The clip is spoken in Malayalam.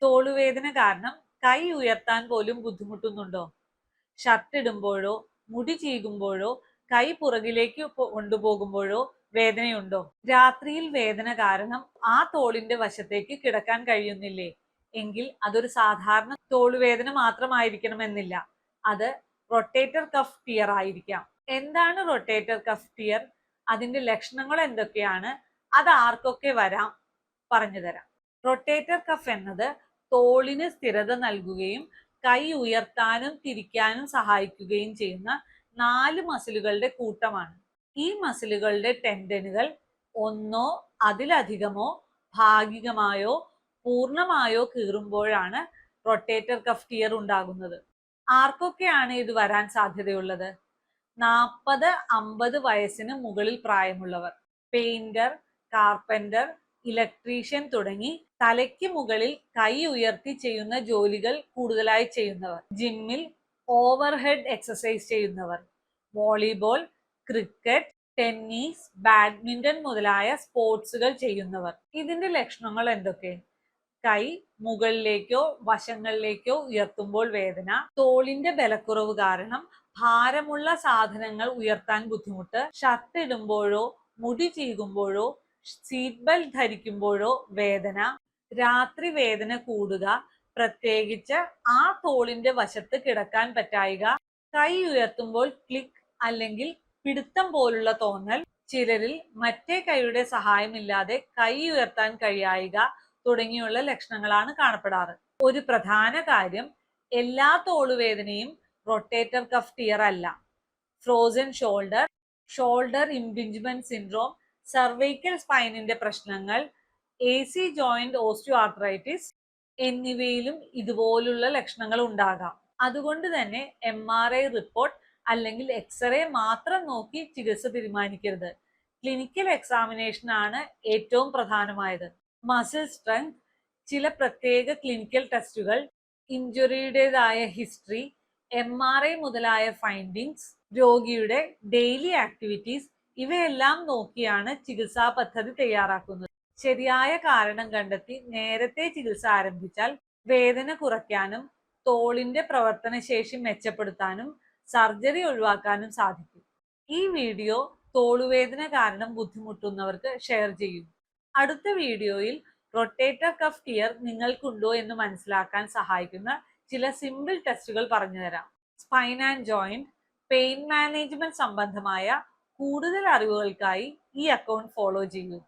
തോളുവേദന കാരണം കൈ ഉയർത്താൻ പോലും ബുദ്ധിമുട്ടുന്നുണ്ടോ? ഷർട്ട് ഇടുമ്പോഴോ മുടി ചീകുമ്പോഴോ കൈ പുറകിലേക്ക് കൊണ്ടുപോകുമ്പോഴോ വേദനയുണ്ടോ? രാത്രിയിൽ വേദന കാരണം ആ തോളിന്റെ വശത്തേക്ക് കിടക്കാൻ കഴിയുന്നില്ലേ? എങ്കിൽ അതൊരു സാധാരണ തോളുവേദന മാത്രമായിരിക്കണമെന്നില്ല. അത് റൊട്ടേറ്റർ കഫ് ടിയർ ആയിരിക്കാം. എന്താണ് റൊട്ടേറ്റർ കഫ് ടിയർ? അതിന്റെ ലക്ഷണങ്ങൾ എന്തൊക്കെയാണ്? അത് ആർക്കൊക്കെ വരാം? പറഞ്ഞു തരാം. റൊട്ടേറ്റർ കഫ് എന്നത് തോളിന് സ്ഥിരത നൽകുകയും കൈ ഉയർത്താനും തിരിക്കാനും സഹായിക്കുകയും ചെയ്യുന്ന 4 മസിലുകളുടെ കൂട്ടമാണ്. ഈ മസിലുകളുടെ ടെൻഡനുകൾ ഒന്നോ അതിലധികമോ ഭാഗികമായോ പൂർണ്ണമായോ കീറുമ്പോഴാണ് റൊട്ടേറ്റർ കഫ് ടിയർ ഉണ്ടാകുന്നത്. ആർക്കൊക്കെയാണ് ഇത് വരാൻ സാധ്യതയുള്ളത്? 40-50 വയസ്സിന് മുകളിൽ പ്രായമുള്ളവർ, പെയിന്റർ, കാർപ്പന്റർ, ഇലക്ട്രീഷ്യൻ തുടങ്ങി തലയ്ക്ക് മുകളിൽ കൈ ഉയർത്തി ചെയ്യുന്ന ജോലികൾ കൂടുതലായി ചെയ്യുന്നവർ, ജിമ്മിൽ ഓവർഹെഡ് എക്സസൈസ് ചെയ്യുന്നവർ, വോളിബോൾ, ക്രിക്കറ്റ്, ടെന്നീസ്, ബാഡ്മിന്റൺ മുതലായ സ്പോർട്സുകൾ ചെയ്യുന്നവർ. ഇതിന്റെ ലക്ഷണങ്ങൾ എന്തൊക്കെ? കൈ മുകളിലേക്കോ വശങ്ങളിലേക്കോ ഉയർത്തുമ്പോൾ വേദന, തോളിന്റെ ബലക്കുറവ് കാരണം ഭാരമുള്ള സാധനങ്ങൾ ഉയർത്താൻ ബുദ്ധിമുട്ട്, ഷർട്ട് ഇടുമ്പോഴോ മുടി ചീകുമ്പോഴോ സീറ്റ് ബെൽറ്റ് ധരിക്കുമ്പോഴോ വേദന, രാത്രി വേദന കൂടുക, പ്രത്യേകിച്ച് ആ തോളിന്റെ വശത്ത് കിടക്കാൻ പറ്റായിക, കൈ ഉയർത്തുമ്പോൾ ക്ലിക്ക് അല്ലെങ്കിൽ പിടുത്തം പോലുള്ള തോന്നൽ, ചിലരിൽ മറ്റേ കൈയുടെ സഹായമില്ലാതെ കൈ ഉയർത്താൻ കഴിയായിക തുടങ്ങിയുള്ള ലക്ഷണങ്ങളാണ് കാണപ്പെടാറ്. ഒരു പ്രധാന കാര്യം, എല്ലാ തോളുവേദനയും റൊട്ടേറ്റർ കഫ് ടിയർ അല്ല. Frozen shoulder, shoulder impingement syndrome, cervical സ്പൈനിന്റെ പ്രശ്നങ്ങൾ, AC ജോയിന്റ് ഓസ്റ്റിയോ ആർത്രൈറ്റിസ് എന്നിവയിലും ഇതുപോലുള്ള ലക്ഷണങ്ങൾ ഉണ്ടാകാം. അതുകൊണ്ട് തന്നെ MRI റിപ്പോർട്ട് അല്ലെങ്കിൽ എക്സ്റേ മാത്രം നോക്കി ചികിത്സ തീരുമാനിക്കരുത്. ക്ലിനിക്കൽ എക്സാമിനേഷൻ ആണ് ഏറ്റവും പ്രധാനമായത്. മസിൽ സ്ട്രെങ്ത്, ചില പ്രത്യേക ക്ലിനിക്കൽ ടെസ്റ്റുകൾ, ഇഞ്ചുറിയുടേതായ ഹിസ്റ്ററി, MRI മുതലായ ഫൈൻഡിങ്സ്, രോഗിയുടെ ഡെയിലി ആക്ടിവിറ്റീസ് ഇവയെല്ലാം നോക്കിയാണ് ചികിത്സാ പദ്ധതി തയ്യാറാക്കുന്നത്. ശരിയായ കാരണം കണ്ടെത്തി നേരത്തെ ചികിത്സ ആരംഭിച്ചാൽ വേദന കുറയ്ക്കാനും തോളിന്റെ പ്രവർത്തനശേഷി മെച്ചപ്പെടുത്താനും സർജറി ഒഴിവാക്കാനും സാധിക്കും. ഈ വീഡിയോ തോളുവേദന കാരണം ബുദ്ധിമുട്ടുന്നവർക്ക് ഷെയർ ചെയ്യൂ. അടുത്ത വീഡിയോയിൽ റൊട്ടേറ്റർ കഫ് ടിയർ നിങ്ങൾക്കുണ്ടോ എന്ന് മനസ്സിലാക്കാൻ സഹായിക്കുന്ന ചില സിമ്പിൾ ടെസ്റ്റുകൾ പറഞ്ഞുതരാം. Spine and joint, pain management സംബന്ധമായ കൂടുതൽ അറിവുകൾക്കായി ഈ അക്കൗണ്ട് ഫോളോ ചെയ്യൂ.